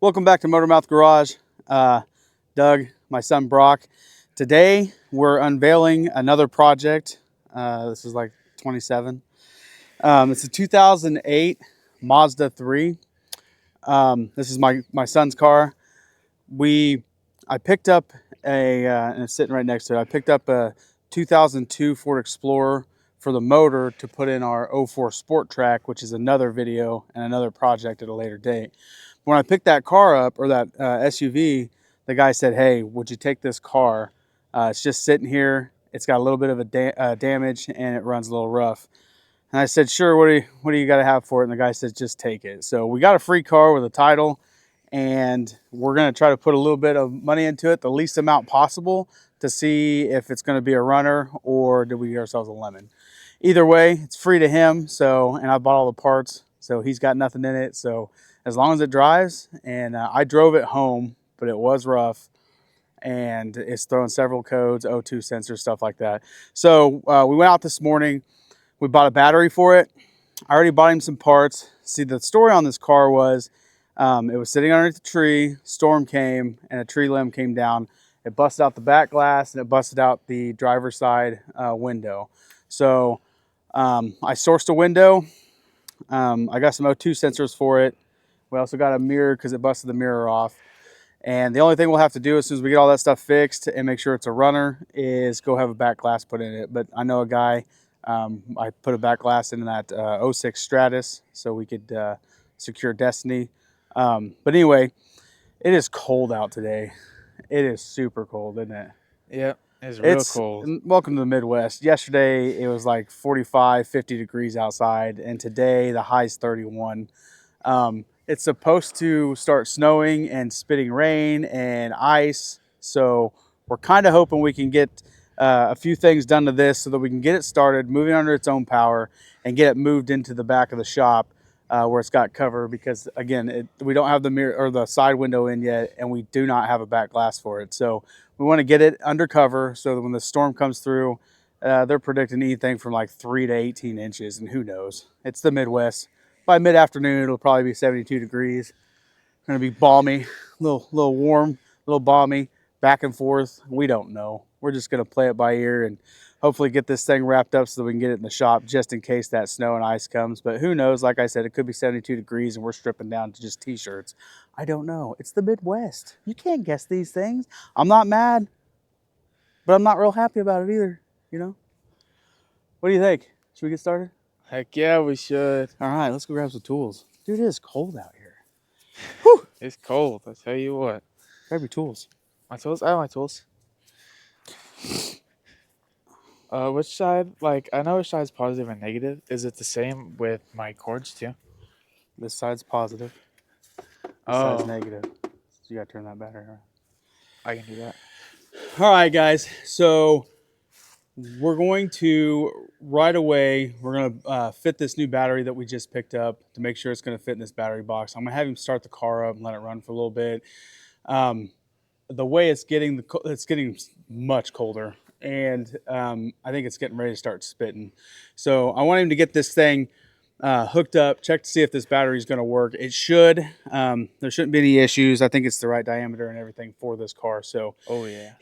Welcome back to Motormouth Garage. Doug, my son Brock. Today we're unveiling another project. This is like 27. It's a 2008 Mazda 3. This is my son's car. I picked up and it's sitting right next to it. I picked up a 2002 Ford Explorer for the motor to put in our 04 Sport Track, which is another video and another project at a later date. When I picked that car up, or that SUV, the guy said, "Hey, would you take this car? It's just sitting here. It's got a little bit of a damage and it runs a little rough." And I said, "Sure. What do you got to have for it?" And the guy said, "Just take it." So we got a free car with a title, and we're gonna try to put a little bit of money into it, the least amount possible, to see if it's gonna be a runner or did we get ourselves a lemon. Either way, it's free to him. So, and I bought all the parts, so he's got nothing in it. So as long as it drives, and I drove it home, but it was rough, and it's throwing several codes, O2 sensors, stuff like that. So we went out this morning. We bought a battery for it. I already bought him some parts. See, the story on this car was it was sitting underneath a tree, storm came, and a tree limb came down. It busted out the back glass, and it busted out the driver's side window. So I sourced a window. I got some O2 sensors for it. We also got a mirror because it busted the mirror off. And the only thing we'll have to do as soon as we get all that stuff fixed and make sure it's a runner is go have a back glass put in it. But I know a guy, I put a back glass in that 06 Stratus so we could secure Destiny. But anyway, it is cold out today. It is super cold, isn't it? Yep, it's real cold. Welcome to the Midwest. Yesterday it was like 45, 50 degrees outside, and today the high's 31. It's supposed to start snowing and spitting rain and ice, so we're kind of hoping we can get a few things done to this so that we can get it started, moving under its own power, and get it moved into the back of the shop where it's got cover. Because again, we don't have the mirror or the side window in yet, and we do not have a back glass for it. So we want to get it under cover so that when the storm comes through, they're predicting anything from like 3 to 18 inches, and who knows? It's the Midwest. By mid-afternoon, it'll probably be 72 degrees. It's gonna be balmy, a little warm, a little balmy, back and forth. We don't know. We're just gonna play it by ear and hopefully get this thing wrapped up so that we can get it in the shop just in case that snow and ice comes. But who knows? Like I said, it could be 72 degrees and we're stripping down to just t-shirts. I don't know. It's the Midwest. You can't guess these things. I'm not mad, but I'm not real happy about it either, you know? What do you think? Should we get started? Heck yeah, we should. All right, let's go grab some tools. Dude, it is cold out here. Whew, it's cold, I tell you what. Grab your tools. My tools? I have my tools. Which side, like, I know which side's positive and negative. Is it the same with my cords too? This side's positive. This side's negative. So you gotta turn that battery around. I can do that. All right, guys. So we're going to right away. We're gonna fit this new battery that we just picked up to make sure it's gonna fit in this battery box. I'm gonna have him start the car up and let it run for a little bit. The way it's getting much colder, and I think it's getting ready to start spitting. So I want him to get this thing hooked up, check to see if this battery is going to work. It should. There shouldn't be any issues. I think it's the right diameter and everything for this car. So Oh yeah.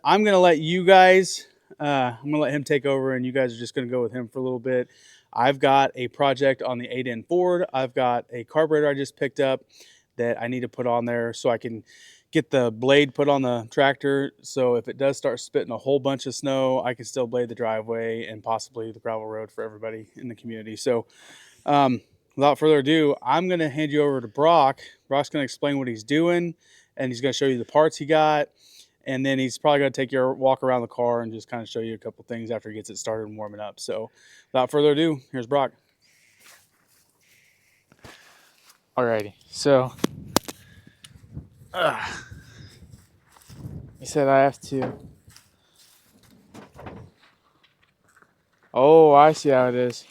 I'm gonna let you guys. I'm gonna let him take over, and you guys are just gonna go with him for a little bit. I've got a project on the 8N Ford. I've got a carburetor I just picked up that I need to put on there so I can get the blade put on the tractor. So if it does start spitting a whole bunch of snow, I can still blade the driveway and possibly the gravel road for everybody in the community. So without further ado, I'm going to hand you over to Brock. Brock's going to explain what he's doing, and he's going to show you the parts he got. And then he's probably going to take your walk around the car and just kind of show you a couple things after he gets it started and warming up. So without further ado, here's Brock. Alrighty. So, he said I have to. Oh, I see how it is.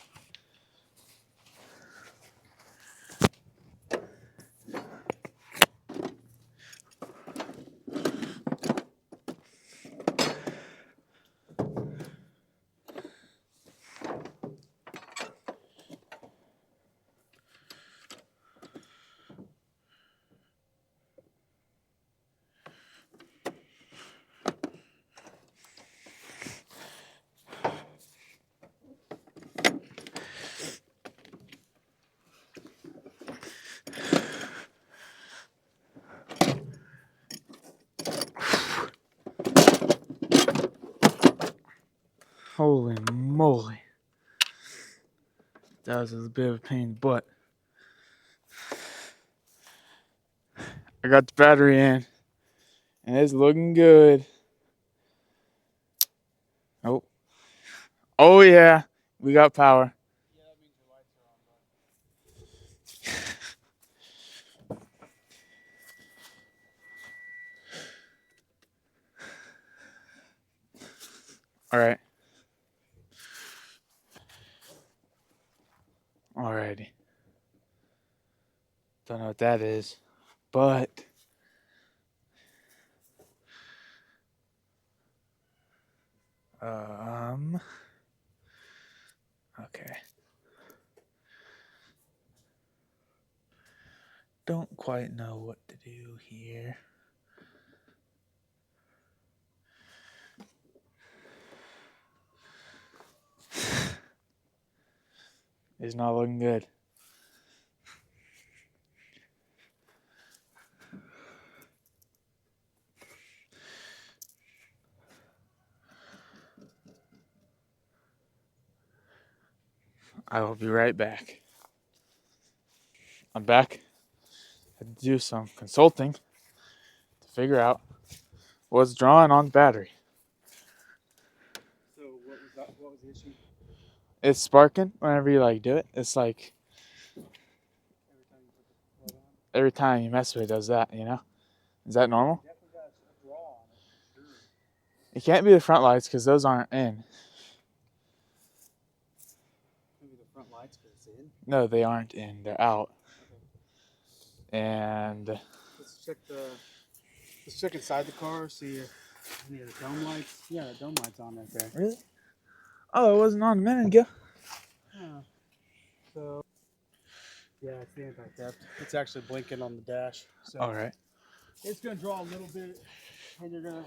Holy moly. That was a bit of a pain in the butt. I got the battery in, and it's looking good. Oh. Oh, yeah. We got power. Yeah, that means your lights are on, bud. All right. Alrighty. Don't know what that is, but okay. Don't quite know what to do here. It's not looking good. I will be right back. I'm back. Had to do some consulting to figure out what's drawing on the battery. So what was that? What was the issue? It's sparking whenever you do it. It's like Every time you put the plug on? every time you mess with it, it does that, Is that normal? Definitely got a draw on it for sure. It can't be the front lights because those aren't in. Maybe the front lights, but it's in. No, they aren't in. They're out. Okay. And Let's check inside the car. See if any of the dome lights. Yeah, the dome lights on right there. really? Oh, it wasn't on a minute ago. Huh. So yeah, it's the anti-theft. It's actually blinking on the dash. So All right. it's gonna draw a little bit, and you're gonna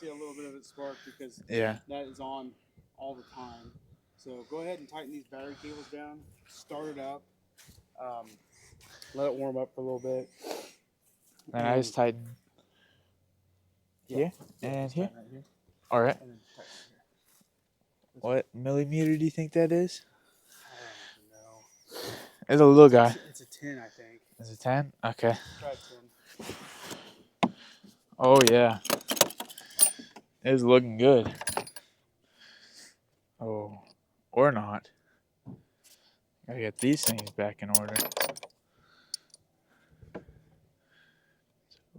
see a little bit of it spark because Yeah. that is on all the time. So go ahead and tighten these battery cables down. Start it up. Let it warm up for a little bit. And I just tighten here and here. Right here. All right. And then tighten here. What millimeter do you think that is? I don't know. It's a little guy. It's a 10, I think. Is it 10? Okay. Try 10. Oh, yeah. It's looking good. Oh, or not. Gotta get these things back in order.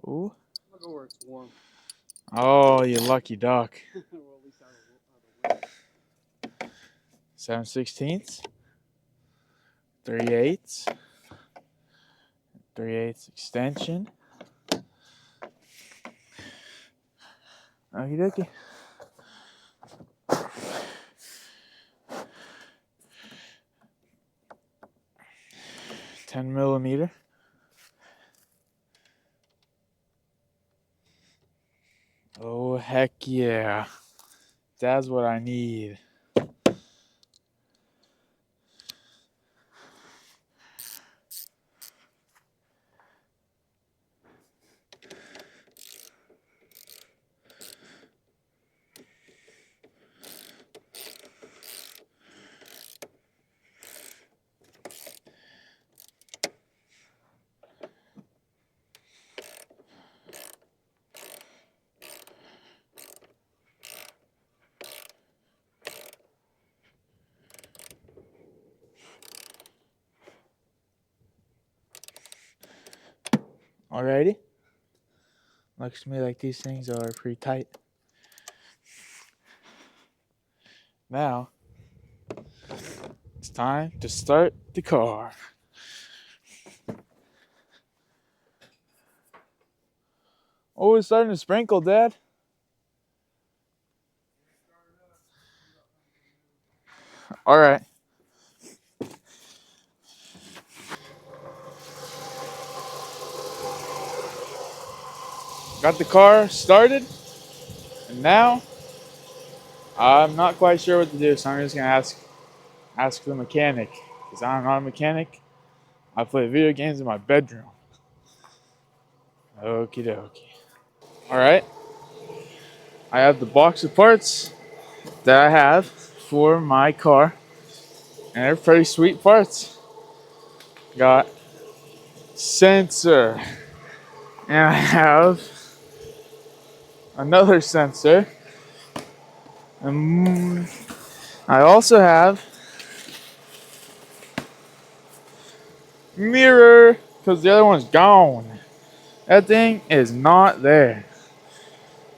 Ooh. I'll go where it's warm. Oh, you lucky duck. Well, at least out of the wind. 7/16, 3/8, 3/8 extension. Okie dokie. $10mm. Oh, heck yeah. That's what I need. Alrighty. Looks to me like these things are pretty tight. Now, it's time to start the car. Oh, it's starting to sprinkle, Dad. All right. Got the car started, and now I'm not quite sure what to do, so I'm just gonna ask the mechanic, because I'm not a mechanic. I play video games in my bedroom. Okie dokie. All right. I have the box of parts that I have. for my car, and they're pretty sweet parts. Got sensor, and I have another sensor, and I also have mirror because the other one's gone. That thing is not there.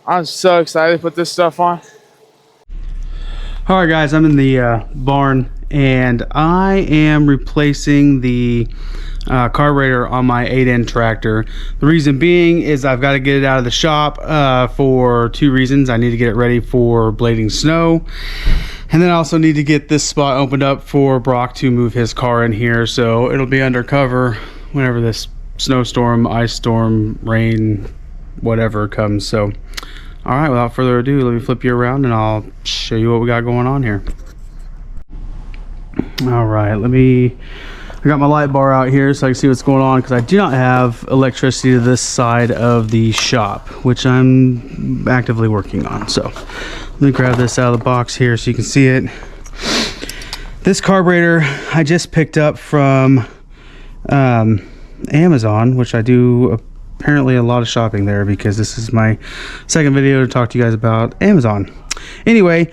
I'm so excited to put this stuff on. All right, guys, I'm in the barn, and I am replacing the carburetor on my 8N tractor. The reason being is I've got to get it out of the shop for two reasons. I need to get it ready for blading snow, and then I also need to get this spot opened up for Brock to move his car in here, so it'll be undercover whenever this snowstorm, ice storm, rain, whatever comes. So all right, without further ado, let me flip you around and I'll show you what we got going on here. All right, I got my light bar out here so I can see what's going on, because I do not have electricity to this side of the shop, which I'm actively working on. So let me grab this out of the box here so you can see it. This carburetor I just picked up from Amazon, which I do apparently a lot of shopping there, because this is my second video to talk to you guys about Amazon. Anyway,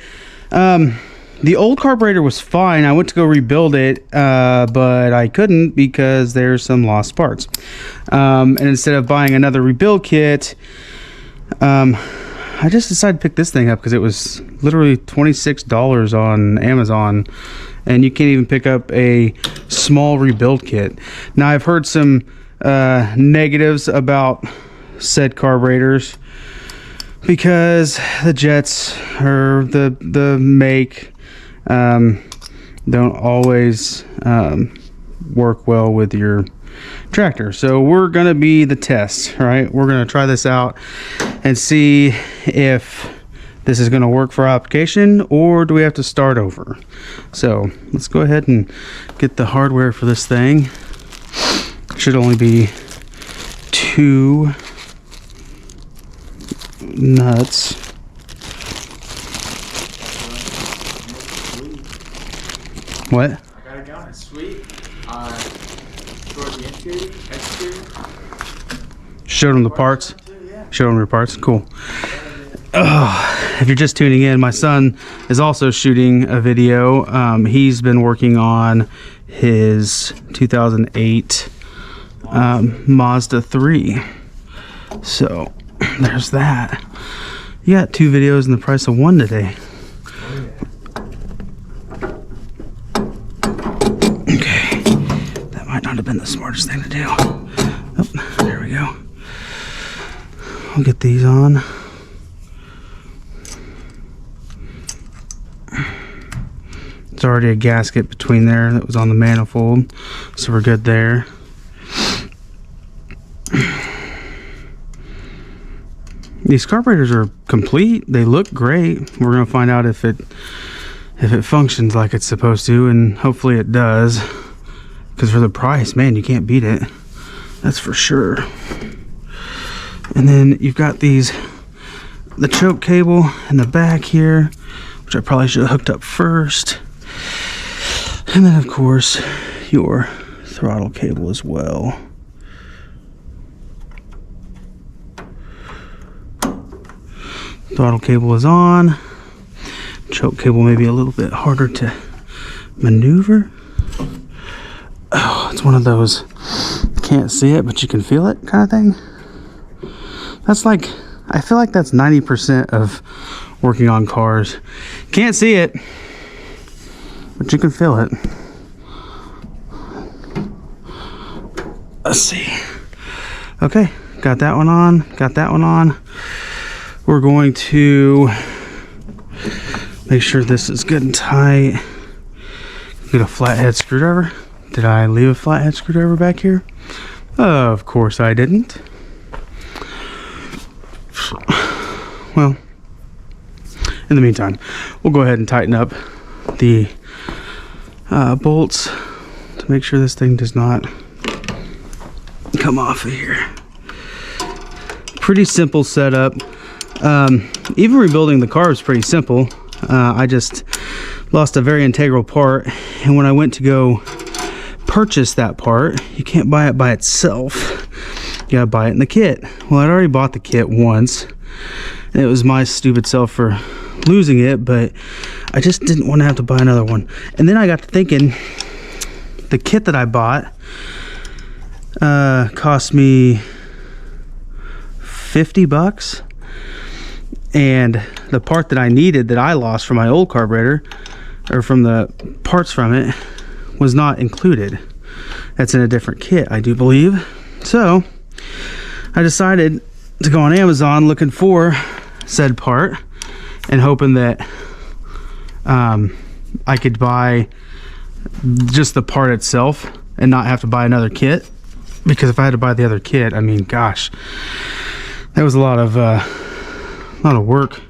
the old carburetor was fine. I went to go rebuild it, but I couldn't because there's some lost parts. And instead of buying another rebuild kit, I just decided to pick this thing up because it was literally $26 on Amazon, and you can't even pick up a small rebuild kit. Now, I've heard some negatives about said carburetors because the jets or the make don't always work well with your tractor. So we're gonna be the test, right? We're gonna try this out and see if this is gonna work for our application, or do we have to start over. So let's go ahead and get the hardware for this thing. Should only be 2 nuts. What? I got it down. It's sweet. For the interior, exterior. Showed them the parts. Showed them your parts. Cool. If you're just tuning in, my son is also shooting a video. He's been working on his 2008 Mazda 3. So there's that. You got 2 videos in the price of 1 today. Okay, that might not have been the smartest thing to do. Oh, there we go. I'll get these on. There's already a gasket between there that was on the manifold, so we're good there. These carburetors are complete. They look great. We're gonna find out if it functions like it's supposed to, and hopefully it does, because for the price, man, you can't beat it. That's for sure. And then you've got the choke cable in the back here, which I probably should have hooked up first. And then of course your throttle cable as well. Throttle cable is on. Choke cable may be a little bit harder to maneuver. Oh, it's one of those can't see it but you can feel it kind of thing. That's like, I feel like that's 90% of working on cars. Can't see it, but you can feel it. Let's see. Okay, got that one on, got that one on. We're going to make sure this is good and tight. Get a flathead screwdriver. Did I leave a flathead screwdriver back here? Of course I didn't. Well, in the meantime, we'll go ahead and tighten up the bolts to make sure this thing does not come off of here. Pretty simple setup. Even rebuilding the car is pretty simple. I just lost a very integral part, and when I went to go purchase that part, you can't buy it by itself. You gotta buy it in the kit. Well, I'd already bought the kit once, and it was my stupid self for losing it, but I just didn't want to have to buy another one. And then I got to thinking, the kit that I bought cost me $50, and the part that I needed that I lost from my old carburetor, or from the parts from it, was not included. That's in a different kit, I do believe. So I decided to go on Amazon looking for said part and hoping that I could buy just the part itself and not have to buy another kit. Because if I had to buy the other kit, I mean, gosh, that was a lot of work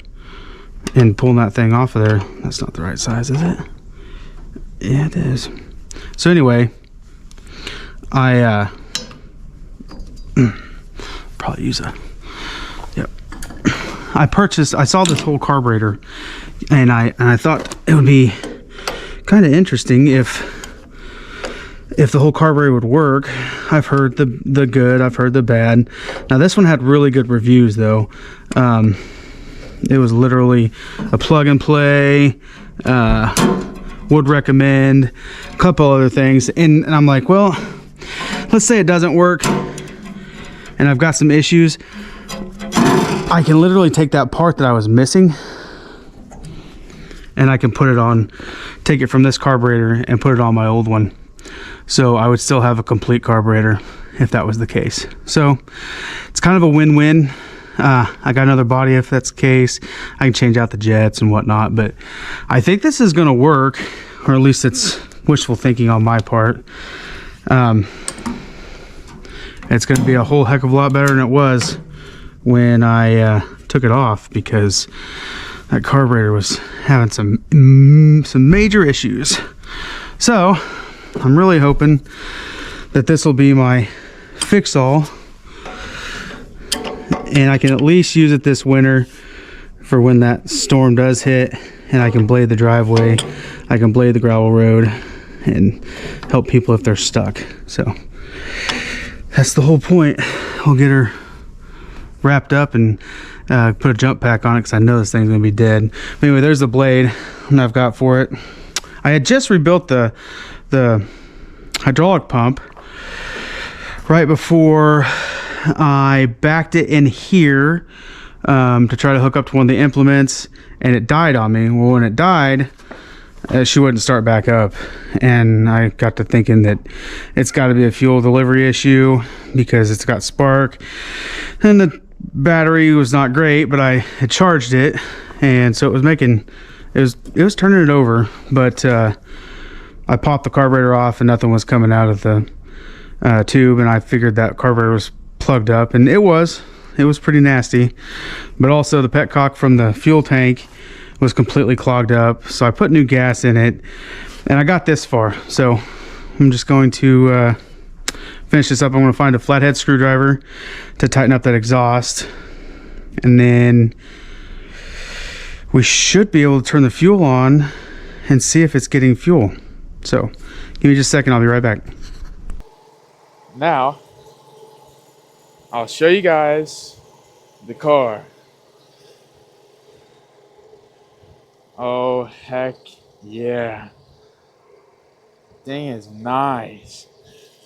in pulling that thing off of there. That's not the right size, is it? Yeah, it is. So anyway, I probably use a, yep. I saw this whole carburetor, and I thought it would be kind of interesting if the whole carburetor would work. I've heard the good, I've heard the bad. Now this one had really good reviews though. It was literally a plug and play, would recommend, a couple other things, and I'm like, well, let's say it doesn't work and I've got some issues. I can literally take that part that I was missing and I can put it on, take it from this carburetor and put it on my old one. So I would still have a complete carburetor if that was the case. So it's kind of a win-win. I got another body if that's the case. I can change out the jets and whatnot, but I think this is going to work, or at least it's wishful thinking on my part. It's going to be a whole heck of a lot better than it was when I took it off, because that carburetor was having some major issues. So I'm really hoping that this will be my fix-all, and I can at least use it this winter for when that storm does hit, and I can blade the driveway, I can blade the gravel road, and help people if they're stuck. So that's the whole point. We'll get her wrapped up and put a jump pack on it, because I know this thing's gonna be dead. But anyway, there's the blade that I've got for it. I had just rebuilt the hydraulic pump right before I backed it in here to try to hook up to one of the implements, and it died on me. Well, when it died, she wouldn't start back up, and I got to thinking that it's got to be a fuel delivery issue, because it's got spark, and the battery was not great, but I had charged it, and so it was making, it was turning it over, but I popped the carburetor off and nothing was coming out of the tube, and I figured that carburetor was plugged up, and it was pretty nasty. But also the petcock from the fuel tank was completely clogged up, so I put new gas in it, and I got this far. So I'm just going to finish this up. I'm going to find a flathead screwdriver to tighten up that exhaust, and then we should be able to turn the fuel on and see if it's getting fuel. So give me just a second, I'll be right back. Now, I'll show you guys the car. Oh, heck yeah. Thing is nice.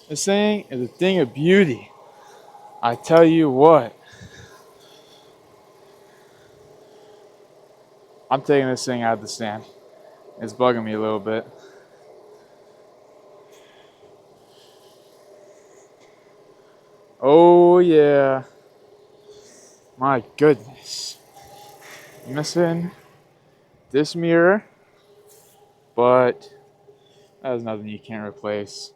This thing is a thing of beauty. I tell you what. I'm taking this thing out of the stand. It's bugging me a little bit. Oh yeah. My goodness. Missing this mirror, but that was nothing you can't replace.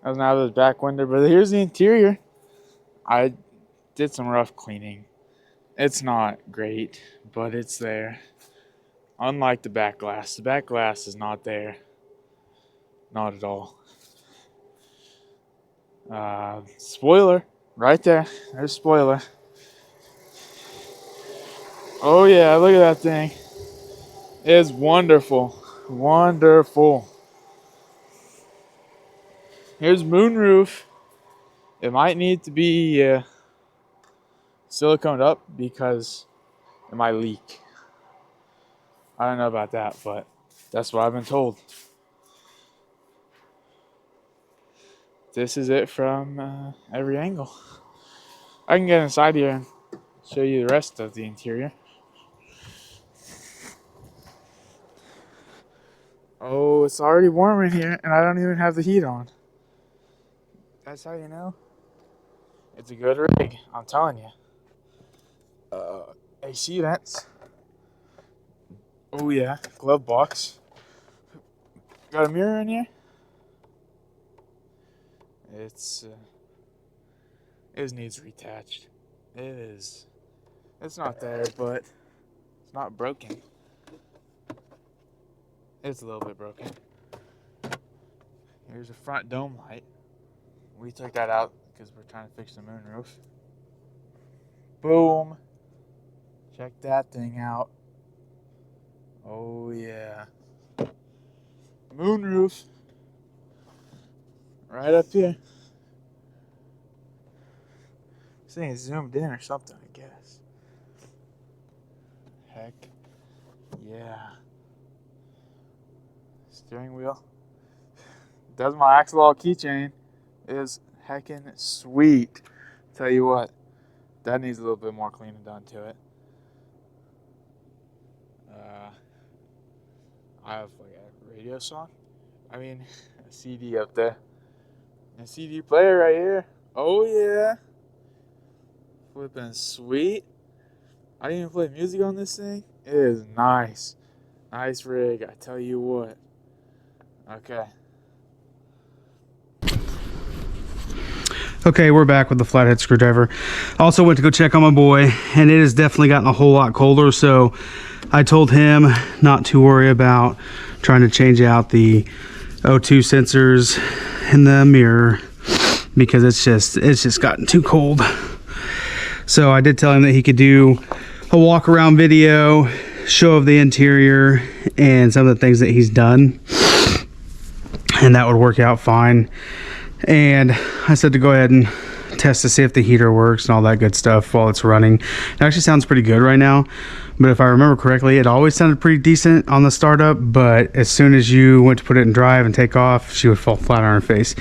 That was not the back window, but here's the interior. I did some rough cleaning. It's not great, but it's there. Unlike the back glass. The back glass is not there. Not at all. Spoiler. Right there. There's spoiler. Oh yeah, look at that thing. It's wonderful. Wonderful. Here's moonroof. It might need to be siliconed up because it might leak. I don't know about that, but that's what I've been told. This is it from every angle. I can get inside here and show you the rest of the interior. Oh, it's already warm in here, and I don't even have the heat on. That's how you know it's a good rig. I'm telling you. AC vents. Oh yeah, glove box. Got a mirror in here. It needs retouched. It's not there, but it's not broken. It's a little bit broken. Here's a front dome light. We took that out because we're trying to fix the moonroof. Boom. Check that thing out. Oh yeah. Moonroof. Right up here. This thing is zoomed in or something, I guess. Heck yeah. Steering wheel. Does my Axolotl keychain is heckin' sweet. Tell you what, that needs a little bit more cleaning done to it. I have like a radio song. I mean, a CD up there. A CD player right here. Oh yeah. Flipping sweet. I didn't even play music on this thing. It is nice. Nice rig, I tell you what. Okay. Okay, we're back with the flathead screwdriver. Also went to go check on my boy, and it has definitely gotten a whole lot colder, so I told him not to worry about trying to change out the O2 sensors in the mirror because it's just gotten too cold. So I did tell him that he could do a walk around video, show of the interior and some of the things that he's done, and that would work out fine. And I said to go ahead and test to see if the heater works and all that good stuff while it's running. It actually sounds pretty good right now, but if I remember correctly, it always sounded pretty decent on the startup, but as soon as you went to put it in drive and take off, she would fall flat on her face.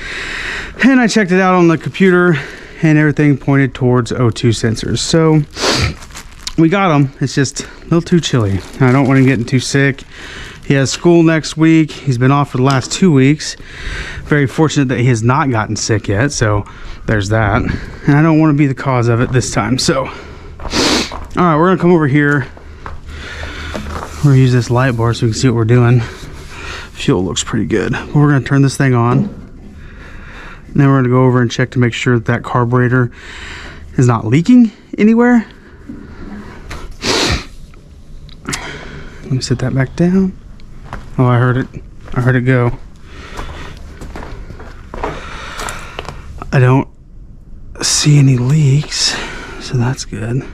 And I checked it out on the computer and everything pointed towards O2 sensors. So we got him. It's just a little too chilly. I don't want him getting too sick. He has school next week. He's been off for the last 2 weeks. Very fortunate that he has not gotten sick yet, so there's that. And I don't want to be the cause of it this time. So, all right, we're gonna come over here. We're gonna use this light bar so we can see what we're doing. Fuel looks pretty good. But we're gonna turn this thing on. And then we're gonna go over and check to make sure that that carburetor is not leaking anywhere. Let me set that back down. Oh, I heard it. I heard it go. I don't see any leaks, so that's good.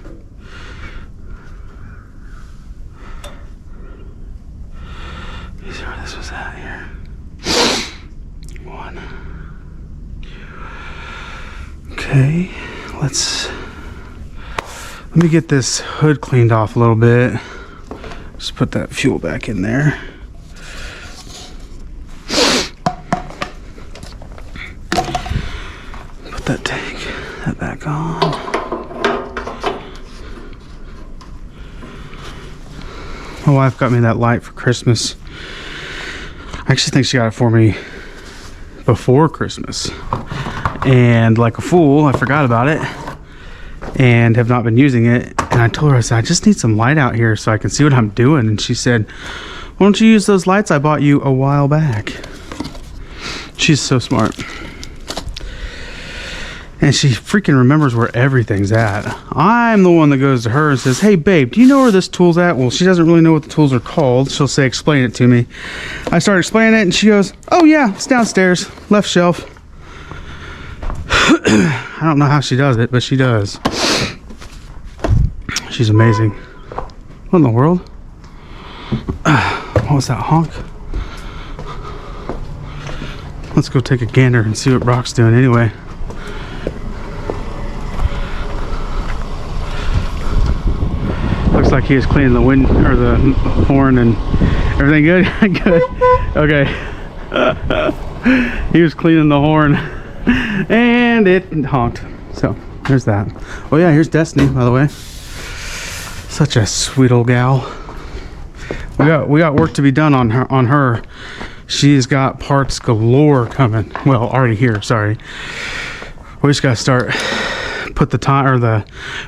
Let's see where this was at here. 1, 2. Okay, let me get this hood cleaned off a little bit. Just put that fuel back in there. Put that back on. My wife got me that light for Christmas. I actually think she got it for me before Christmas. And like a fool, I forgot about it and have not been using it. And I told her, I said, I just need some light out here so I can see what I'm doing. And she said, why don't you use those lights I bought you a while back? She's so smart. And she freaking remembers where everything's at. I'm the one that goes to her and says, hey babe, do you know where this tool's at? Well, she doesn't really know what the tools are called. She'll say, explain it to me. I start explaining it and she goes, oh yeah, it's downstairs, left shelf. I don't know how she does it, but she does. She's amazing. What in the world? What was that honk? let's go take a gander and see what Brock's doing anyway. Looks like he was cleaning the wind or the horn and everything good. Good. Okay. He was cleaning the horn and it honked. So there's that. Oh yeah, here's Destiny, by the way. Such a sweet old gal. We got work to be done on her. She's got parts galore coming. Well, already here, sorry. We just gotta start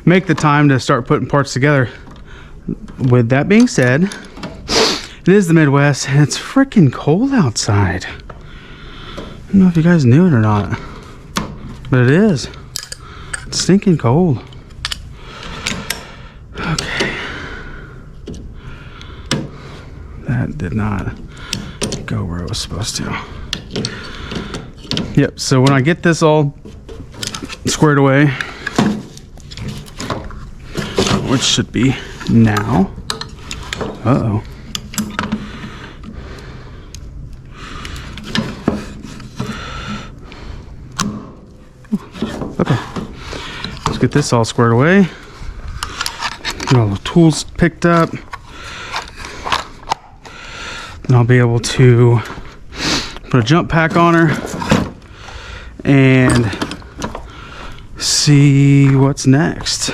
make the time to start putting parts together. With that being said, it is the Midwest and it's freaking cold outside. I don't know if you guys knew it or not, but it is. It's stinking cold. Okay. That did not go where it was supposed to. Yep, so when I get this all squared away, which should be now. Uh-oh. Okay. Let's get this all squared away. Get all the tools picked up. And I'll be able to put a jump pack on her and see what's next.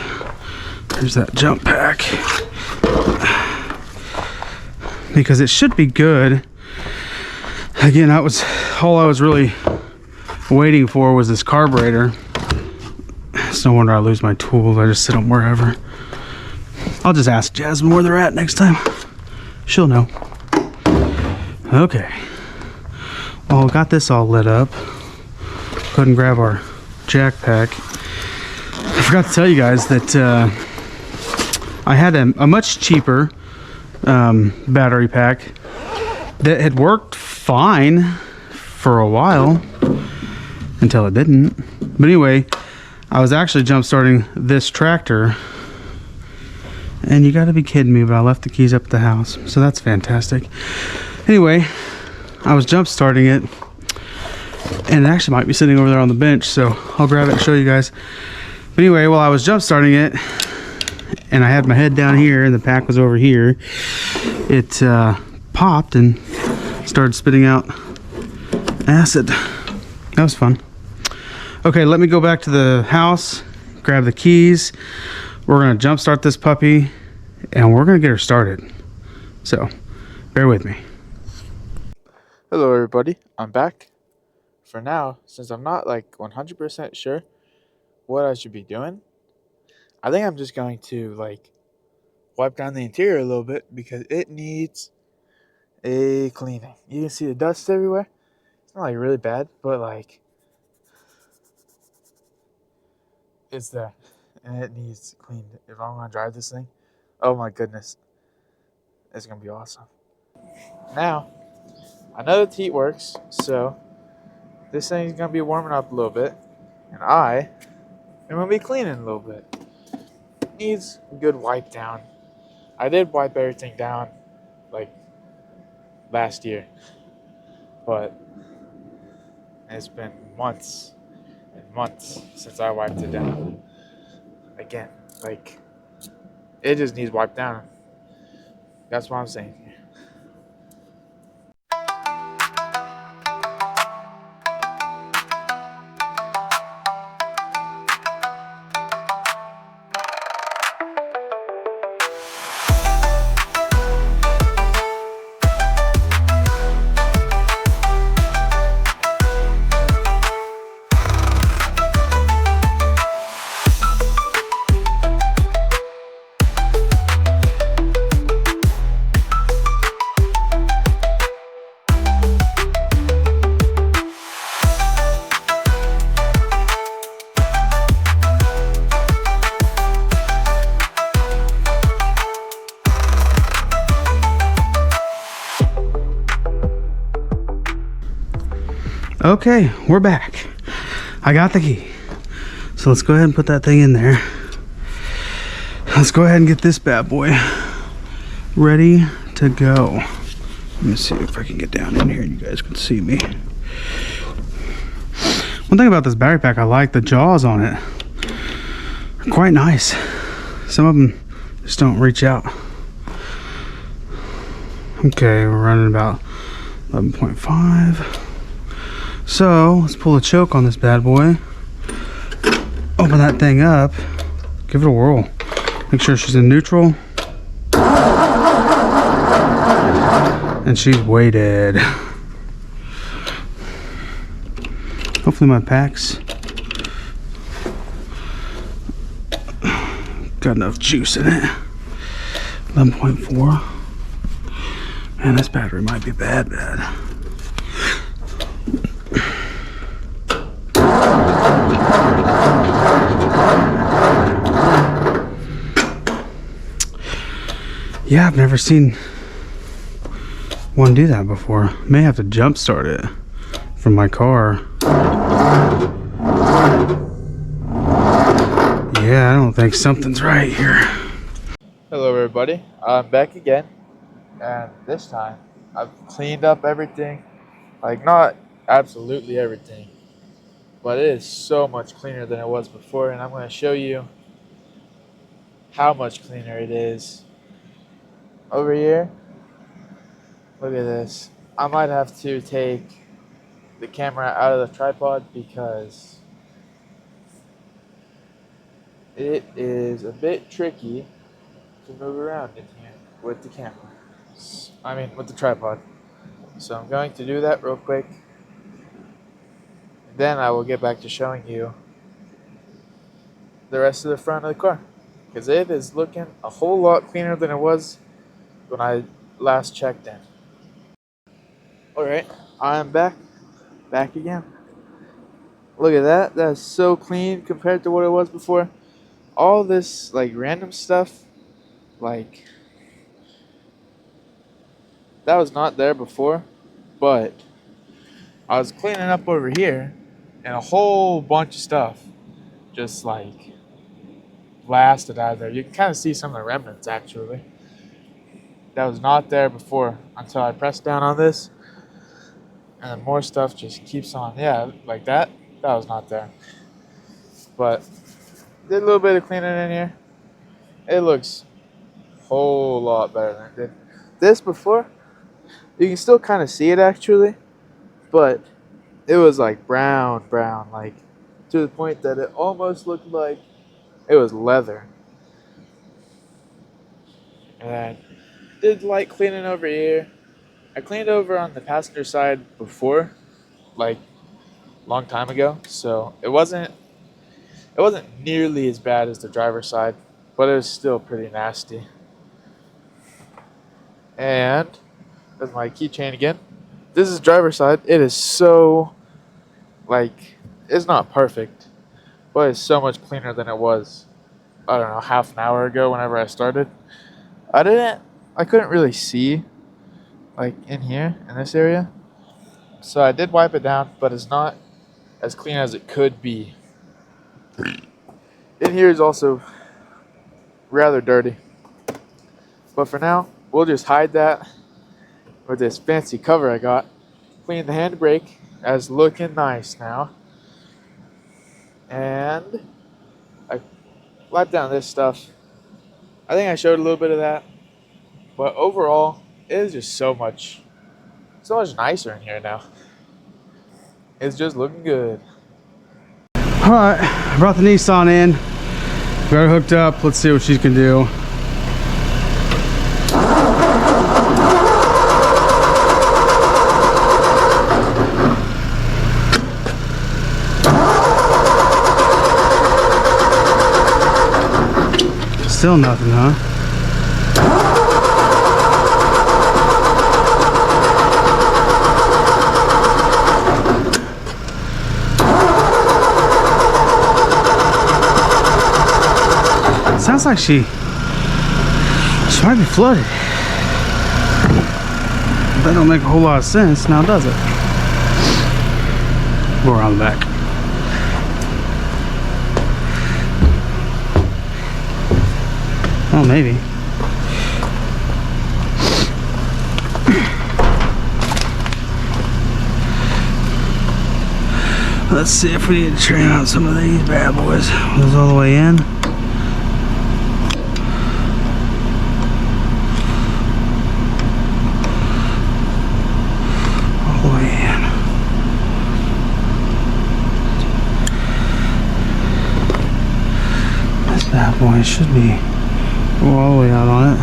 There's that jump pack. Because it should be good. Again, that was all I was really waiting for was this carburetor. It's no wonder I lose my tools. I just sit them wherever. I'll just ask Jasmine where they're at next time. She'll know. Okay. Well, got this all lit up. Go ahead and grab our jack pack. I forgot to tell you guys that I had a much cheaper battery pack that had worked fine for a while until it didn't. But anyway, I was actually jump starting this tractor, and you gotta be kidding me, but I left the keys up at the house, so that's fantastic. Anyway, I was jump starting it, and it actually might be sitting over there on the bench, so I'll grab it and show you guys. But anyway, while I was jump starting it and I had my head down here and the pack was over here, it popped and started spitting out acid. That was fun. Okay, let me go back to the house, grab the keys. We're gonna jump start this puppy and we're gonna get her started. So bear with me. Hello everybody, I'm back. For now, since I'm not like 100% sure what I should be doing, I think I'm just going to like wipe down the interior a little bit because it needs a cleaning. You can see the dust everywhere. It's not like really bad, but like it's there and it needs cleaned. If I'm gonna drive this thing, oh my goodness, it's gonna be awesome. Now, I know the heat works, so this thing's gonna be warming up a little bit, and I am gonna be cleaning a little bit. It needs a good wipe down. I did wipe everything down like last year, but it's been months and months since I wiped it down. Again, like it just needs wiped down. That's what I'm saying. Okay, we're back. I got the key. So let's go ahead and put that thing in there. Let's go ahead and get this bad boy ready to go. Let me see if I can get down in here and you guys can see me. One thing about this battery pack, I like the jaws on it. They're quite nice. Some of them just don't reach out. Okay, we're running about 11.5. So let's pull a choke on this bad boy. Open that thing up. Give it a whirl. Make sure she's in neutral. And she's weighted. Hopefully my pack's got enough juice in it. 11.4. Man, this battery might be bad. Yeah, I've never seen one do that before. May have to jump start it from my car. Yeah, I don't think something's right here. Hello everybody, I'm back again, and this time I've cleaned up everything. Like, not absolutely everything, but it is so much cleaner than it was before, and I'm going to show you how much cleaner it is. Over here, look at this. I might have to take the camera out of the tripod because it is a bit tricky to move around in here with the camera. I mean, with the tripod. So I'm going to do that real quick. Then I will get back to showing you the rest of the front of the car, because it is looking a whole lot cleaner than it was when I last checked in. Alright, I'm back again. Look at that. That's so clean compared to what it was before. All this like random stuff, like, that was not there before, but I was cleaning up over here and a whole bunch of stuff just like blasted out of there. You can kind of see some of the remnants actually. That was not there before until I pressed down on this, and then more stuff just keeps on. Yeah, like that was not there. But did a little bit of cleaning in here. It looks a whole lot better than it did this before. You can still kind of see it actually, but it was like brown, like to the point that it almost looked like it was leather. And did light cleaning over here. I cleaned over on the passenger side before, like a long time ago, so it wasn't nearly as bad as the driver's side, but it was still pretty nasty. And there's my keychain again. This is driver's side. It is so, like, it's not perfect, but it's so much cleaner than it was, I don't know, half an hour ago whenever I started. I couldn't really see, like, in here, in this area. So I did wipe it down, but it's not as clean as it could be. In here is also rather dirty. But for now, we'll just hide that with this fancy cover I got. Clean the handbrake, as looking nice now. And I wiped down this stuff. I think I showed a little bit of that. But overall, it is just so much nicer in here now. It's just looking good. Alright, I brought the Nissan in. Got her hooked up. Let's see what she can do. Still nothing, huh? Sounds like she might be flooded. That don't make a whole lot of sense, now does it? Go around the back. Oh, maybe. Let's see if we need to trim out some of these bad boys. Those all the way in. All the way in. This bad boy should be all the way out on it.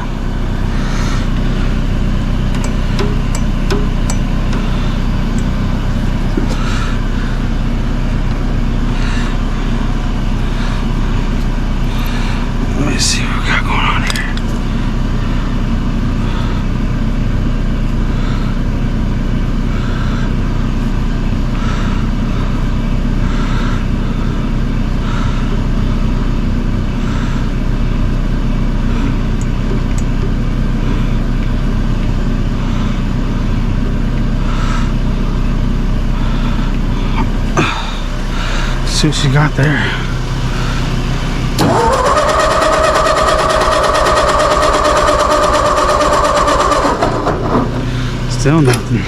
Let's see what we got going on here. Let's see what she got there. Still nothing.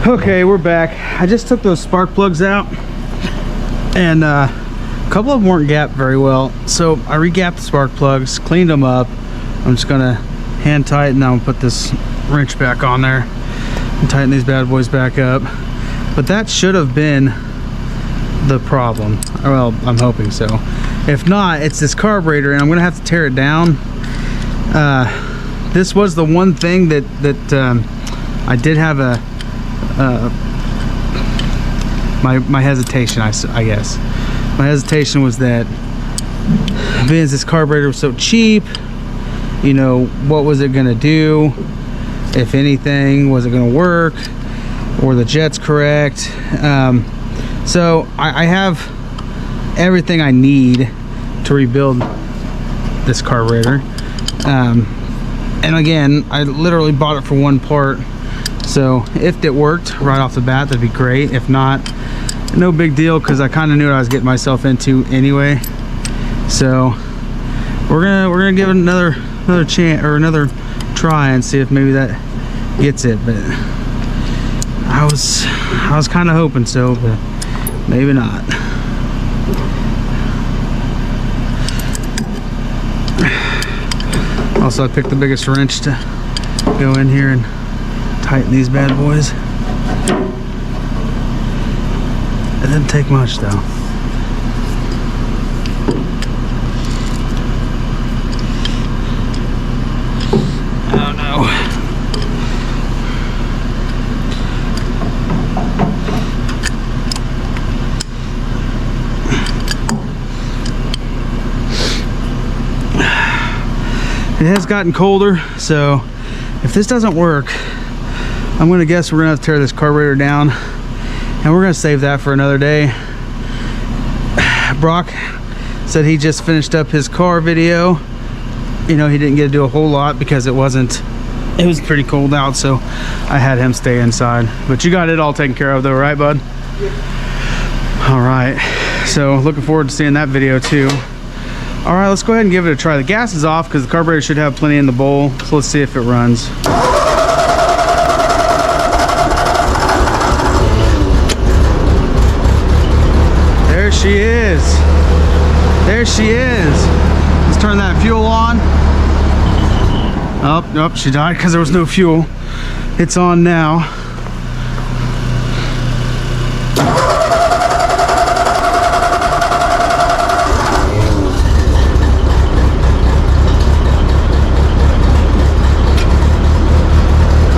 Okay, we're back. I just took those spark plugs out, and a couple of them weren't gapped very well. So I re-gapped the spark plugs, cleaned them up. I'm just gonna hand tighten. Now I'm gonna put this wrench back on there and tighten these bad boys back up. But that should have been the problem. Well, I'm hoping so. If not, it's this carburetor, and I'm gonna have to tear it down. This was the one thing that I did have my hesitation. I guess my hesitation was that because this carburetor was so cheap, you know, what was it gonna do? If anything, was it gonna work? Were the jets correct? So I have everything I need to rebuild this carburetor, and again, I literally bought it for one part, so if it worked right off the bat, that'd be great. If not, no big deal, because I kind of knew what I was getting myself into anyway. So we're gonna give it another chance, or another try, and see if maybe that gets it. But I was kind of hoping so, but maybe not. Also, I picked the biggest wrench to go in here and tighten these bad boys. It didn't take much though. Oh no. It has gotten colder, so if this doesn't work, I'm gonna guess we're gonna have to tear this carburetor down, and we're gonna save that for another day. Brock said he just finished up his car video. You know, he didn't get to do a whole lot because it was pretty cold out, so I had him stay inside. But you got it all taken care of though, right, bud? Yep. All right, so looking forward to seeing that video too. All right, let's go ahead and give it a try. The gas is off because the carburetor should have plenty in the bowl, so let's see if it runs. There she is. There she is. Let's turn that fuel on. Oh, she died because there was no fuel. It's on now.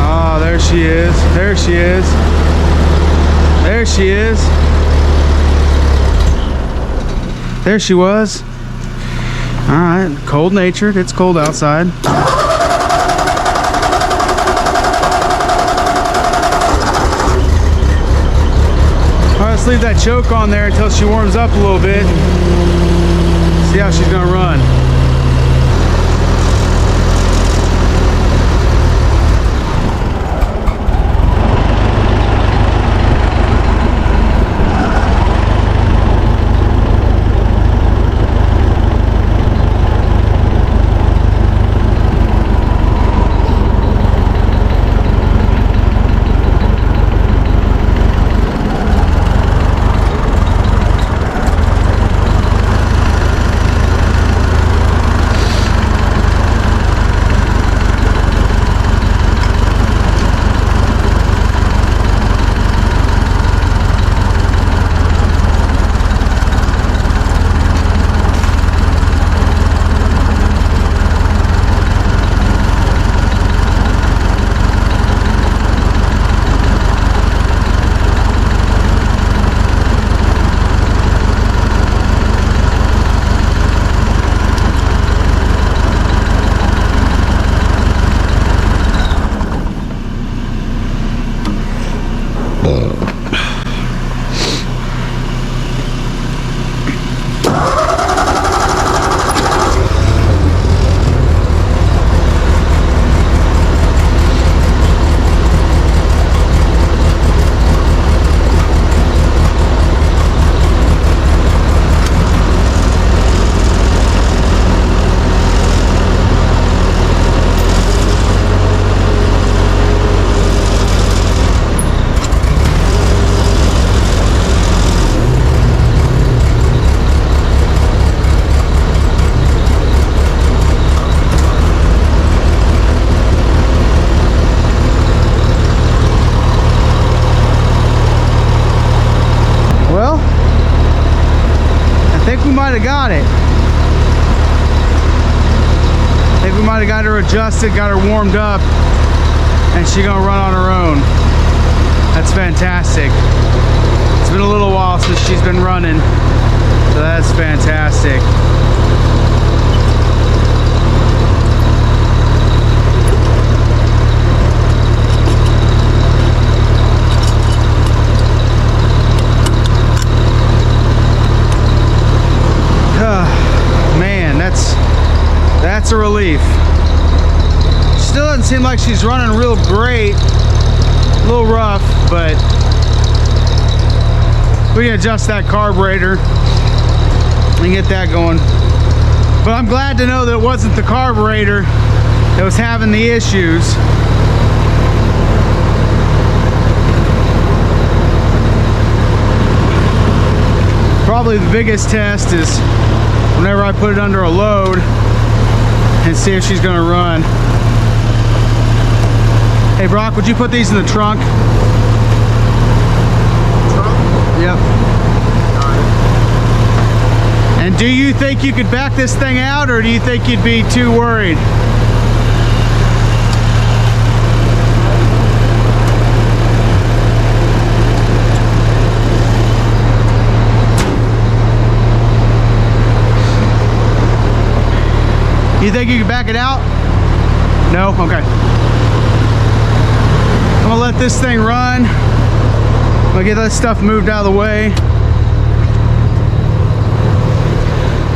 Oh, there she is. There she is. There she is. There she was. All right, cold natured. It's cold outside. All right, let's leave that choke on there until she warms up a little bit. See how she's gonna run. Got it. I think we might have got her adjusted, got her warmed up, and she's gonna run on her own. That's fantastic. It's been a little while since she's been running, so that's fantastic. Man, that's a relief. Still doesn't seem like she's running real great. A little rough, but we can adjust that carburetor and get that going. But I'm glad to know that it wasn't the carburetor that was having the issues. Probably the biggest test is whenever I put it under a load and see if she's gonna run. Hey Brock, would you put these in the trunk? Yep. And do you think you could back this thing out, or do you think you'd be too worried? You think you can back it out? No? Okay. I'm gonna let this thing run. I'm gonna get that stuff moved out of the way.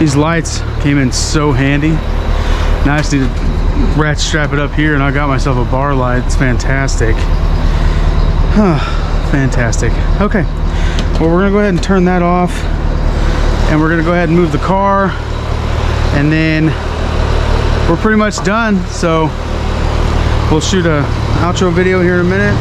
These lights came in so handy. Now I just need to ratchet strap it up here, and I got myself a bar light. It's fantastic. Fantastic. Okay. Well, we're gonna go ahead and turn that off, and we're gonna go ahead and move the car, and then we're pretty much done. So we'll shoot a outro video here in a minute.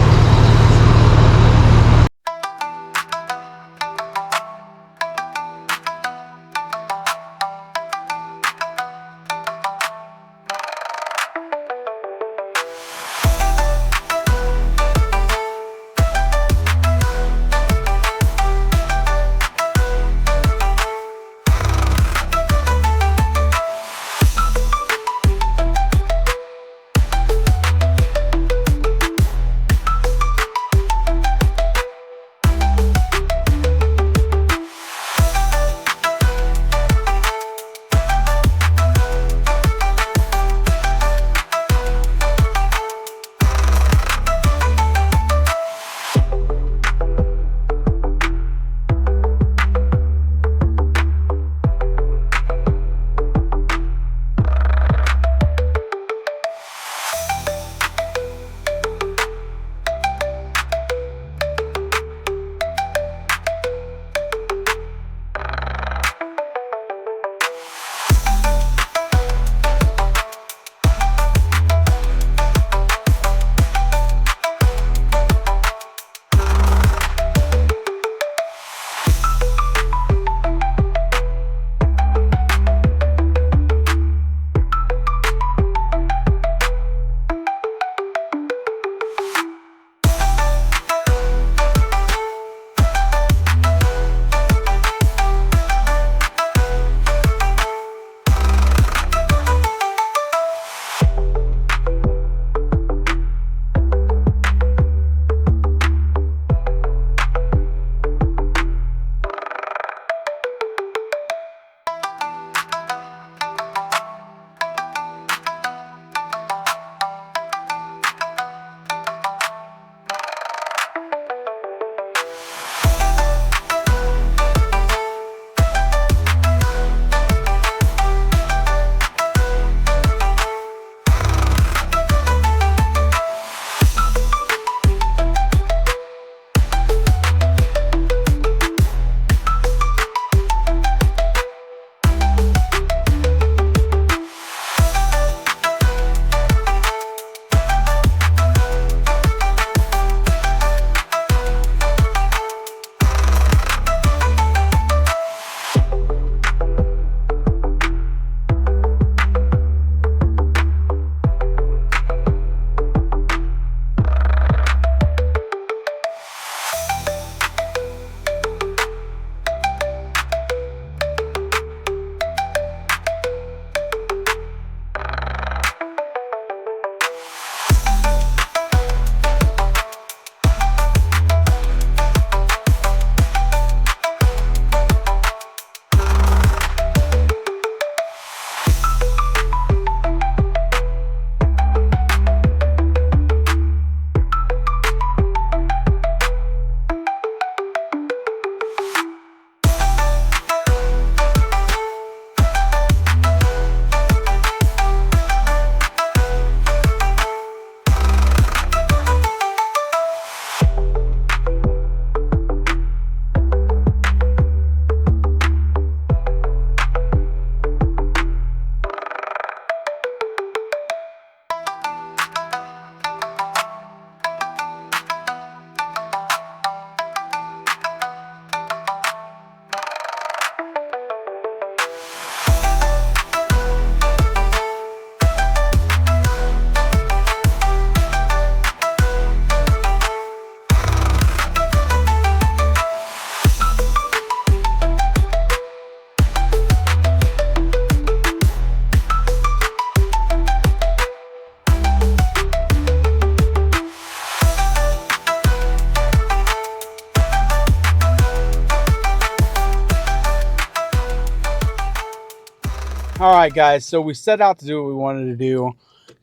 All right, guys. So we set out to do what we wanted to do.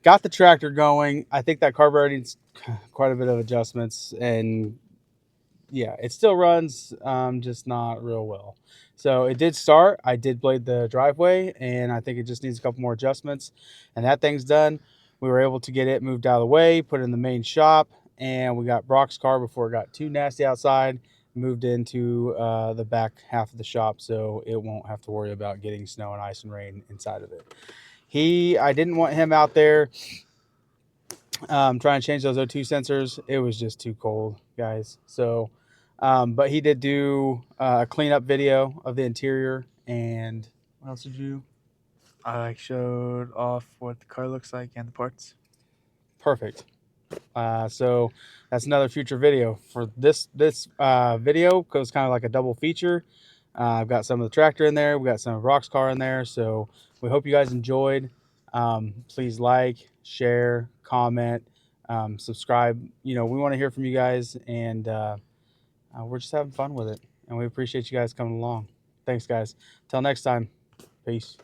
Got the tractor going. I think that carburetor needs quite a bit of adjustments, and yeah, it still runs, just not real well. So it did start. I did blade the driveway, and I think it just needs a couple more adjustments, and that thing's done. We were able to get it moved out of the way, put it in the main shop, and we got Brock's car before it got too nasty outside. Moved into the back half of the shop, so it won't have to worry about getting snow and ice and rain inside of it. I didn't want him out there trying to change those O2 sensors. It was just too cold, guys. So, but he did do a cleanup video of the interior. And what else did you? I showed off what the car looks like and the parts. Perfect. So that's another future video. For this video, goes kind of like a double feature. I've got some of the tractor in there. We got some of Rock's car in there. So we hope you guys enjoyed. Please like, share, comment, subscribe. You know, we want to hear from you guys, and we're just having fun with it. And we appreciate you guys coming along. Thanks, guys. Till next time. Peace.